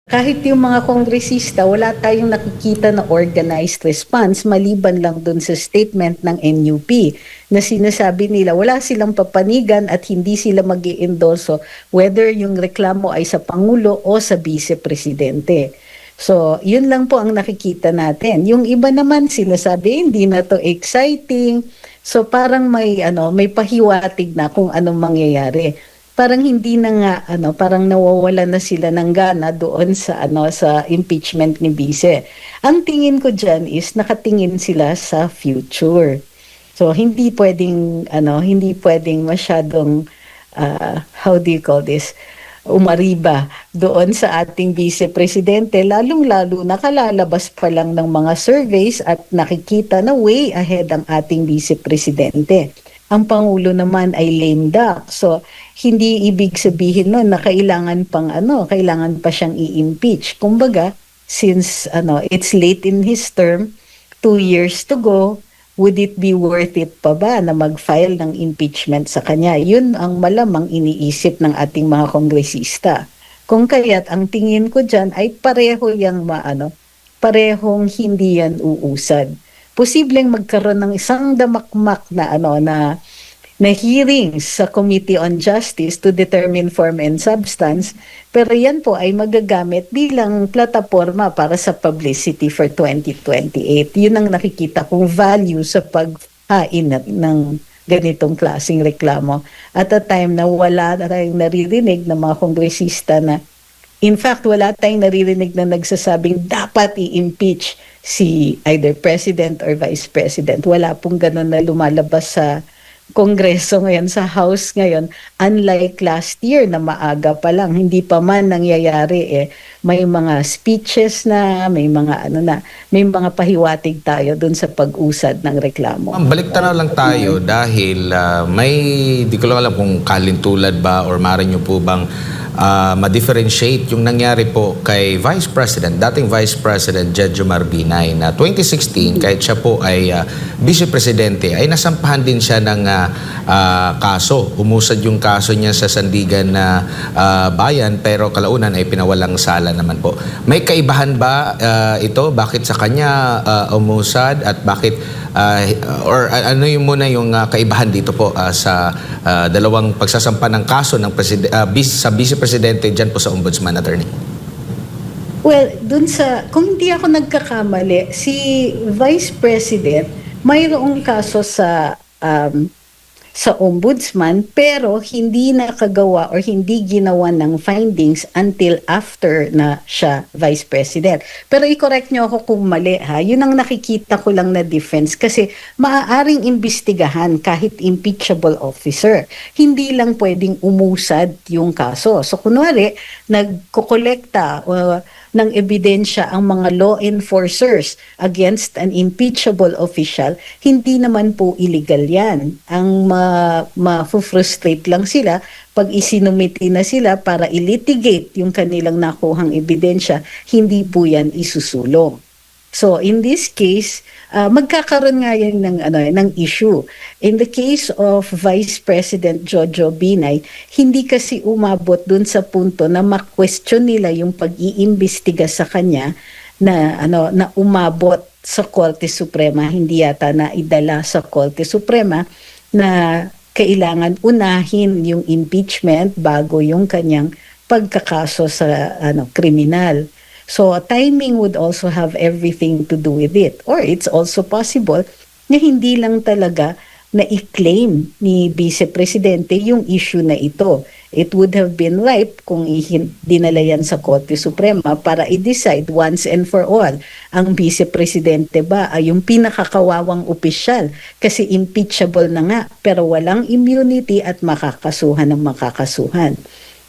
Kahit yung mga kongresista, wala tayong nakikita na organized response maliban lang dun sa statement ng NUP na sinasabi nila wala silang papanigan at hindi sila mag-i-endorso whether yung reklamo ay sa Pangulo o sa Vice Presidente. So, yun lang po ang nakikita natin. Yung iba naman sinasabi hindi na to exciting. So, parang may pahiwatig na kung anong mangyayari. Parang hindi na nga parang nawawala na sila ng gana doon sa impeachment ni Vice. Ang tingin ko diyan is nakatingin sila sa future. So hindi pwedeng masyadong how do you call this, umariba doon sa ating Vice Presidente, lalong-lalo na kalalabas pa lang ng mga surveys at nakikita na way ahead ang ating Vice Presidente. Ang Pangulo naman ay lame duck. So, hindi ibig sabihin nun na kailangan pa siyang i-impeach. Kumbaga, since it's late in his term, 2 years to go, would it be worth it pa ba na mag-file ng impeachment sa kanya? Yun ang malamang iniisip ng ating mga kongresista. Kung kaya't ang tingin ko dyan ay parehong hindi yan uusad. Posibleng magkaroon ng isang damakmak na hearings sa Committee on Justice to determine form and substance, pero yan po ay magagamit bilang plataforma para sa publicity for 2028. Yun ang nakikita kong value sa paghain ng ganitong klaseng reklamo. At a time na wala tayong naririnig ng mga kongresista na, in fact, wala tayong naririnig na nagsasabing dapat i-impeach si either President or Vice President. Wala pong ganun na lumalabas sa Kongreso ngayon, sa House ngayon, unlike last year na maaga pa lang, hindi pa man nangyayari may mga speeches na, may mga pahiwatig tayo dun sa pag-usad ng reklamo. Balik tanaw lang tayo dahil di ko lang alam kung kalintulad ba or maaari nyo po bang ma-differentiate yung nangyari po kay dating Vice President Jed Binay na 2016, kahit siya po ay Vice Presidente, ay nasampahan din siya ng kaso. Umusad yung kaso niya sa Sandigan na bayan, pero kalaunan ay pinawalang sala naman po. May kaibahan ba ito? Bakit sa kanya umusad at bakit or ano yung muna yung kaibahan dito po sa dalawang pagsasampa ng kaso ng sa Vice Presidente dyan po sa Ombudsman, Attorney? Well, kung hindi ako nagkakamali, si Vice President mayroong kaso sa Ombudsman, pero hindi nakagawa or hindi ginawa ng findings until after na siya Vice President. Pero i-correct nyo ako kung mali ha. Yun ang nakikita ko lang na difference kasi maaaring imbestigahan kahit impeachable officer. Hindi lang pwedeng umusad yung kaso. So kunwari, nagkokolekta ng ebidensya ang mga law enforcers against an impeachable official, hindi naman po illegal yan. Ang ma-frustrate lang sila pag isinumiti na sila para ilitigate yung kanilang nakuhang ebidensya, hindi po yan isusulong. So in this case, magkakaroon nga yan ng issue. In the case of Vice President Jojo Binay, hindi kasi umabot dun sa punto na ma-question nila yung pag-iimbestiga sa kanya na umabot sa Korte Suprema, hindi yata na idala sa Korte Suprema na kailangan unahin yung impeachment bago yung kanyang pagkakaso sa kriminal. So timing would also have everything to do with it. Or it's also possible na hindi lang talaga na i-claim ni Vice Presidente yung issue na ito. It would have been ripe kung dinala yan sa Korte Suprema para i-decide once and for all. Ang Vice Presidente ba ay yung pinakakawawang opisyal kasi impeachable na nga pero walang immunity at makakasuhan ng makakasuhan.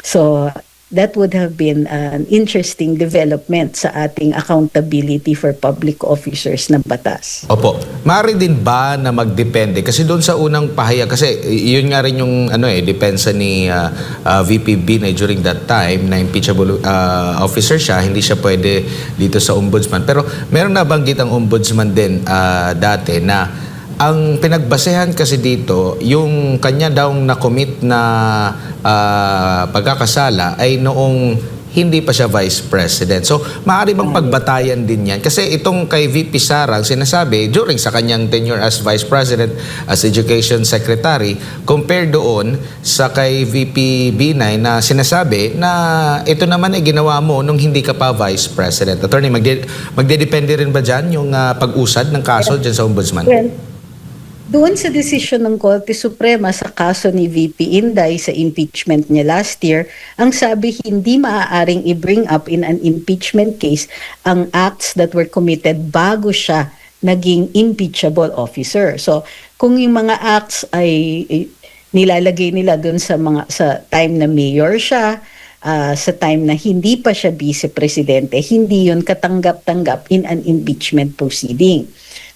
So that would have been an interesting development sa ating accountability for public officers na batas. Opo. Maaari din ba na magdepende? Kasi doon sa unang pahayag, kasi yun nga rin yung depensa ni VP Binay during that time na impeachable officer siya, hindi siya pwede dito sa ombudsman. Pero meron nabanggit ang ombudsman din dati na ang pinagbasehan kasi dito, yung kanya daw na-commit na pagkakasala ay noong hindi pa siya Vice President. So, maaari bang pagbatayan din yan? Kasi itong kay VP Sara, sinasabi, during sa kanyang tenure as Vice President, as Education Secretary, compared doon sa kay VP Binay na sinasabi na ito naman ay ginawa mo nung hindi ka pa Vice President. Attorney, magdedepende rin ba dyan yung pag-usad ng kaso dyan sa Ombudsman? Well, doon sa desisyon ng Korte Suprema sa kaso ni VP Inday sa impeachment niya last year, ang sabi hindi maaaring i-bring up in an impeachment case ang acts that were committed bago siya naging impeachable officer. So, kung yung mga acts ay nilalagay nila doon sa time na mayor siya, sa time na hindi pa siya vice-presidente, hindi yun katanggap-tanggap in an impeachment proceeding.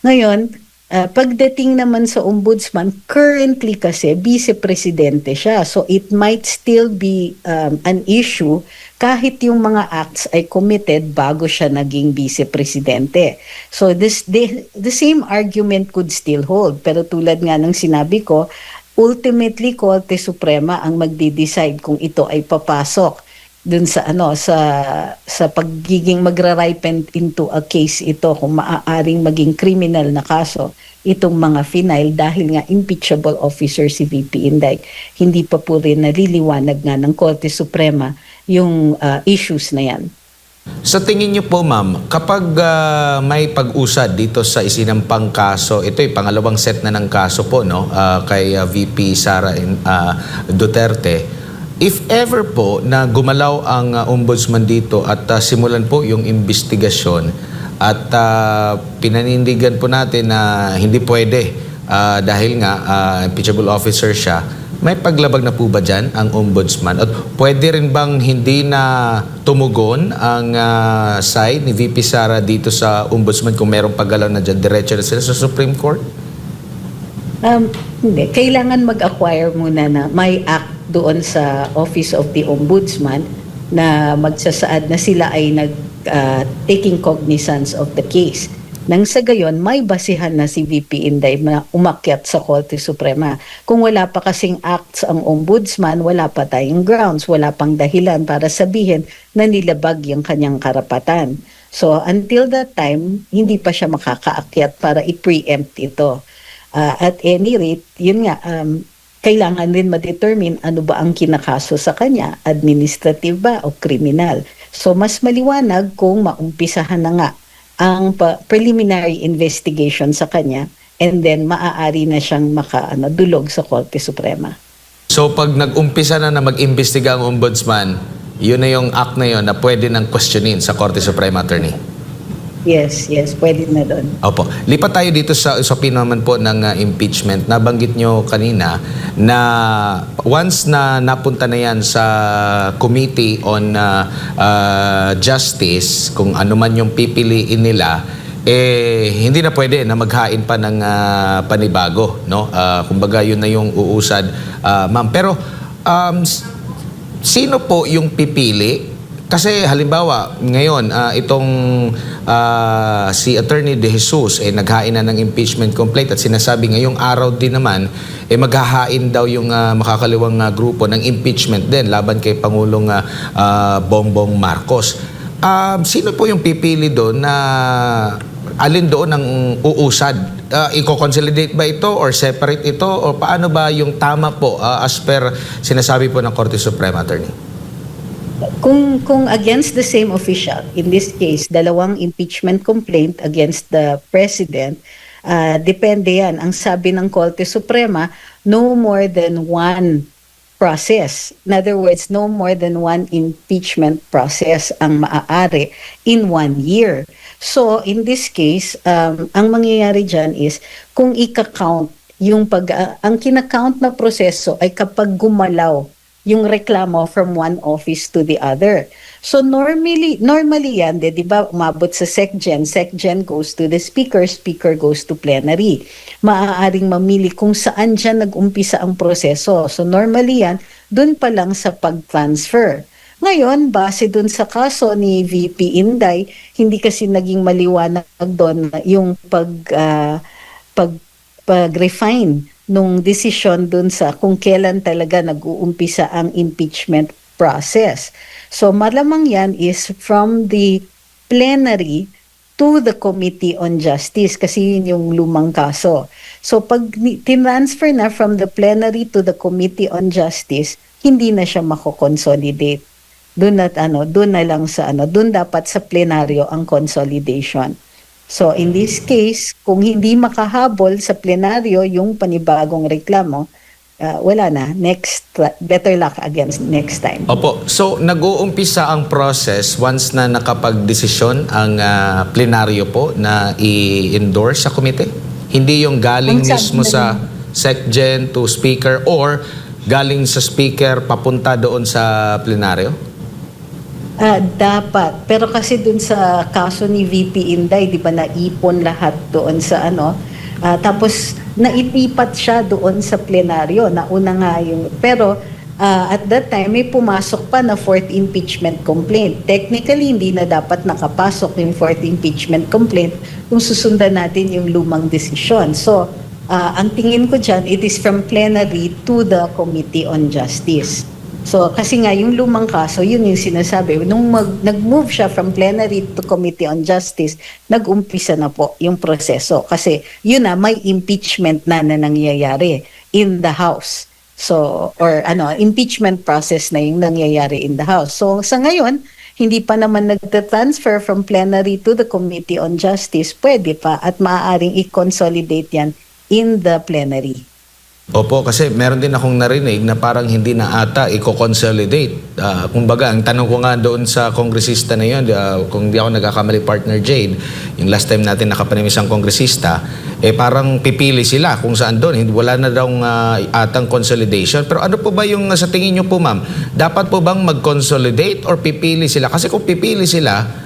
Ngayon, pagdating naman sa ombudsman, currently kasi vice-presidente siya. So it might still be an issue kahit yung mga acts ay committed bago siya naging vice-presidente. So the same argument could still hold. Pero tulad nga ng sinabi ko, ultimately Korte Suprema ang magde-decide kung ito ay papasok dun sa sa pagiging magra-ripen into a case ito, kung maaaring maging criminal na kaso itong mga final dahil nga impeachable officer si VP Inday. Hindi pa po rin naliliwanag nga ng Korte Suprema yung issues na yan. Sa tingin niyo po, ma'am, kapag may pag-usad dito sa isinampang kaso, ito ay pangalawang set na ng kaso po, no, kay VP Sara Duterte. If ever po na gumalaw ang ombudsman dito at simulan po yung investigasyon at pinanindigan po natin na hindi pwede dahil nga impeachable officer siya, may paglabag na po ba dyan ang ombudsman? At pwede rin bang hindi na tumugon ang side ni VP Sara dito sa ombudsman kung merong paggalaw na dyan, diretso na sila sa Supreme Court? Hindi. Kailangan mag-acquire muna na may act doon sa Office of the Ombudsman na magsasaad na sila ay taking cognizance of the case. Nang sa gayon, may basihan na si VP Inday na umakyat sa Korte Suprema. Kung wala pa kasing acts ang Ombudsman, wala pa tayong grounds, wala pang dahilan para sabihin na nilabag yung kanyang karapatan. So until that time, hindi pa siya makakaakyat para i-preempt ito. At any rate, yun nga, kailangan rin ma-determine ano ba ang kinakaso sa kanya, administrative ba o criminal. So mas maliwanag kung maumpisahan na nga ang preliminary investigation sa kanya and then maaari na siyang dulog sa Korte Suprema. So pag nag-umpisa na mag-imbestiga ang ombudsman, yun na yung act na yun na pwede nang questionin sa Korte Suprema, Attorney? Yes, pwede na doon. Opo. Lipat tayo dito sa usapin naman po ng impeachment. Nabanggit nyo kanina na once na napunta na yan sa Committee on Justice, kung ano man yung pipiliin nila, hindi na pwede na maghain pa ng panibago, no? Kumbaga yun na yung uusad, ma'am. Pero sino po yung pipili? Kasi halimbawa, ngayon, itong si Attorney De Jesus naghain na ng impeachment complaint at sinasabi ngayong araw din naman, maghahain daw yung makakaliwang grupo ng impeachment din laban kay Pangulong Bongbong Marcos. Sino po yung pipili doon na alin doon ang uusad? I-consolidate ba ito or separate ito? O paano ba yung tama po as per sinasabi po ng Korte Suprema, Attorney? Kung against the same official, in this case, dalawang impeachment complaint against the President, depende yan. Ang sabi ng Korte Suprema, no more than one process. In other words, no more than one impeachment process ang maaari in 1 year. So, in this case, ang mangyayari dyan is, kung ika-count, ang kinakount na proseso ay kapag gumalaw yung reklamo from one office to the other. So normally yan, di ba, umabot sa SecGen goes to the speaker goes to plenary. Maaaring mamili kung saan dyan nag-umpisa ang proseso. So normally yan, dun pa lang sa pag-transfer. Ngayon, base dun sa kaso ni VP Inday, hindi kasi naging maliwanag doon yung pag-refine nung desisyon dun sa kung kailan talaga nag-uumpisa ang impeachment process. So malamang yan is from the plenary to the Committee on Justice kasi yun yung lumang kaso. So pag tinransfer na from the plenary to the Committee on Justice, hindi na siya mako-consolidate. Doon na lang sa doon dapat sa plenaryo ang consolidation. So in this case, kung hindi makahabol sa plenaryo yung panibagong reklamo, wala na. Better luck against next time. Opo. So, nag-uumpisa ang process once na nakapag-desisyon ang plenaryo po na i-endorse sa komite? Hindi yung galing mismo sa SecGen to Speaker or galing sa Speaker papunta doon sa plenaryo? Dapat. Pero kasi dun sa kaso ni VP Inday, di ba naipon lahat doon sa tapos naitipat siya doon sa plenaryo. Nauna nga yung... Pero at that time, may pumasok pa na fourth impeachment complaint. Technically, hindi na dapat nakapasok yung fourth impeachment complaint kung susundan natin yung lumang desisyon. So, ang tingin ko dyan, it is from plenary to the Committee on Justice. So, kasi nga, yung lumang kaso, yun yung sinasabi. Nung nag-move siya from plenary to Committee on Justice, nag-umpisa na po yung proseso. Kasi, yun na, may impeachment na nangyayari in the House. So, impeachment process na yung nangyayari in the House. So, sa ngayon, hindi pa naman nag-transfer from plenary to the Committee on Justice, pwede pa at maaaring i-consolidate yan in the plenary. Opo, kasi meron din akong narinig na parang hindi na ata i-consolidate. Kumbaga, ang tanong ko nga doon sa kongresista na yun, kung di ako nagkakamali, partner Jade, yung last time natin nakapanimis ang kongresista, parang pipili sila kung saan doon. Wala na daw atang consolidation. Pero ano po ba yung sa tingin nyo po, ma'am? Dapat po bang mag-consolidate or pipili sila? Kasi kung pipili sila,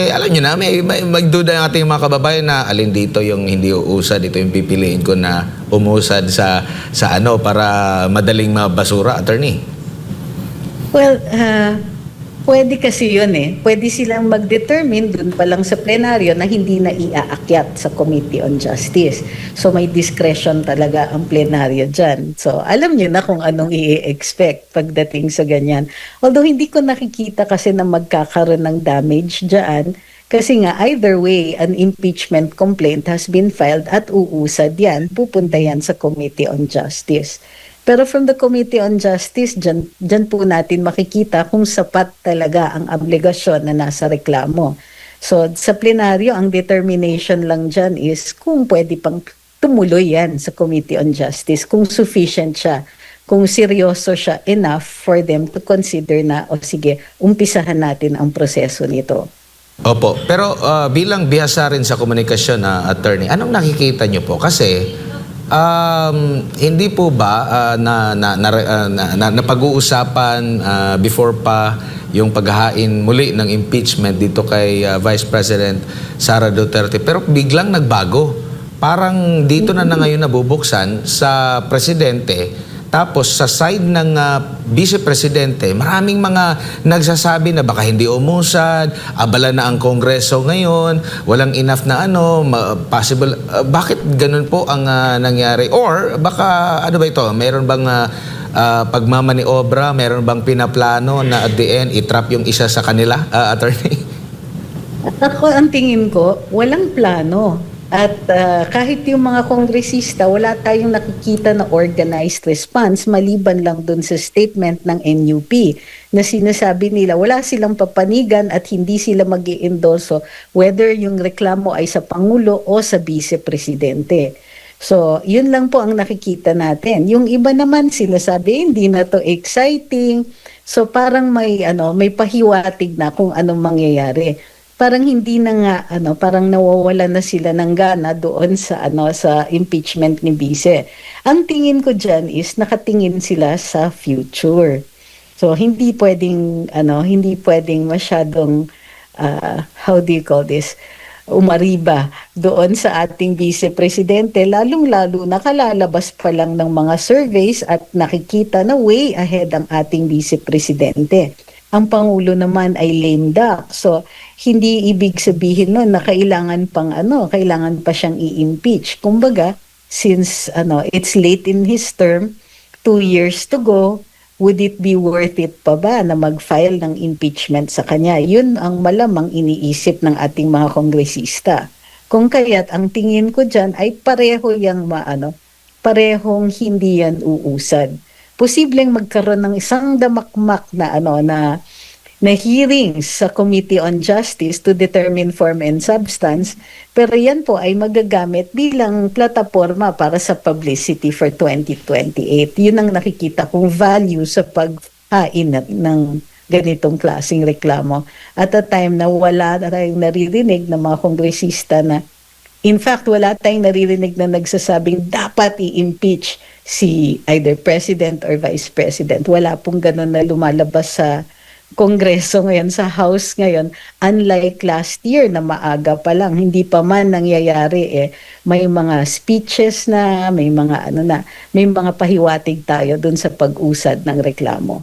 alam nyo na, may magduda ang ating mga kababayan na alin dito yung hindi uusad, dito yung pipiliin ko na umusad sa para madaling mabasura, attorney. Well, pwede kasi yun Pwede silang mag-determine dun pa lang sa plenaryo na hindi na iaakyat sa Committee on Justice. So may discretion talaga ang plenaryo dyan. So alam nyo na kung anong i-expect pagdating sa ganyan. Although hindi ko nakikita kasi na magkakaroon ng damage dyan. Kasi nga either way, an impeachment complaint has been filed at uusad yan. Pupunta yan sa Committee on Justice. Pero from the Committee on Justice, dyan po natin makikita kung sapat talaga ang obligasyon na nasa reklamo. So sa plenaryo, ang determination lang dyan is kung pwede pang tumuloy yan sa Committee on Justice, kung sufficient siya, kung seryoso siya enough for them to consider na, sige, umpisahan natin ang proseso nito. Opo, pero bilang bihasa rin sa komunikasyon na attorney, anong nakikita nyo po? Kasi hindi po ba napag-uusapan before pa yung paghahain muli ng impeachment dito kay Vice President Sara Duterte, pero biglang nagbago. Parang dito na ngayon nabubuksan sa presidente. Tapos sa side ng Vice Presidente, maraming mga nagsasabi na baka hindi umusad, abala na ang Kongreso ngayon, walang enough na possible. Bakit ganun po ang nangyari? Or baka ano ba ito? Meron bang pagmamaniobra, meron bang pinaplano na at the end itrap yung isa sa kanila, attorney? Ako, ang tingin ko, walang plano. At kahit yung mga kongresista, wala tayong nakikita na organized response maliban lang dun sa statement ng NUP na sinasabi nila wala silang papanigan at hindi sila mag-i-endorso whether yung reklamo ay sa Pangulo o sa Vice Presidente. So, yun lang po ang nakikita natin. Yung iba naman sinasabi, hindi na to exciting. So, parang may pahiwatig na kung anong mangyayari. Parang hindi na nga parang nawawala na sila ng gana doon sa sa impeachment ni Vice. Ang tingin ko diyan is nakatingin sila sa future. So hindi pwedeng masyadong how do you call this, umariba doon sa ating Vice Presidente, lalong-lalo na kalalabas pa lang ng mga surveys at nakikita na way ahead ang ating Vice Presidente. Ang Pangulo naman ay lame duck. So, hindi ibig sabihin nun na kailangan pa siyang i-impeach. Kumbaga, since it's late in his term, 2 years to go, would it be worth it pa ba na mag-file ng impeachment sa kanya? Yun ang malamang iniisip ng ating mga kongresista. Kung kaya't ang tingin ko dyan ay parehong hindi yan uusad. Posibleng magkaroon ng isang damakmak na hearings sa Committee on Justice to determine form and substance, pero yan po ay magagamit bilang plataforma para sa publicity for 2028. Yun ang nakikita kong value sa paghain ng ganitong klaseng reklamo. At a time na wala tayong naririnig ng mga kongresista na, in fact, wala tayong naririnig na nagsasabing dapat i-impeach si either President or Vice President. Wala pong ganun na lumalabas sa Kongreso ngayon, sa House ngayon, unlike last year na maaga pa lang, hindi pa man nangyayari may mga speeches na, may mga pahiwatig tayo dun sa pag-usad ng reklamo.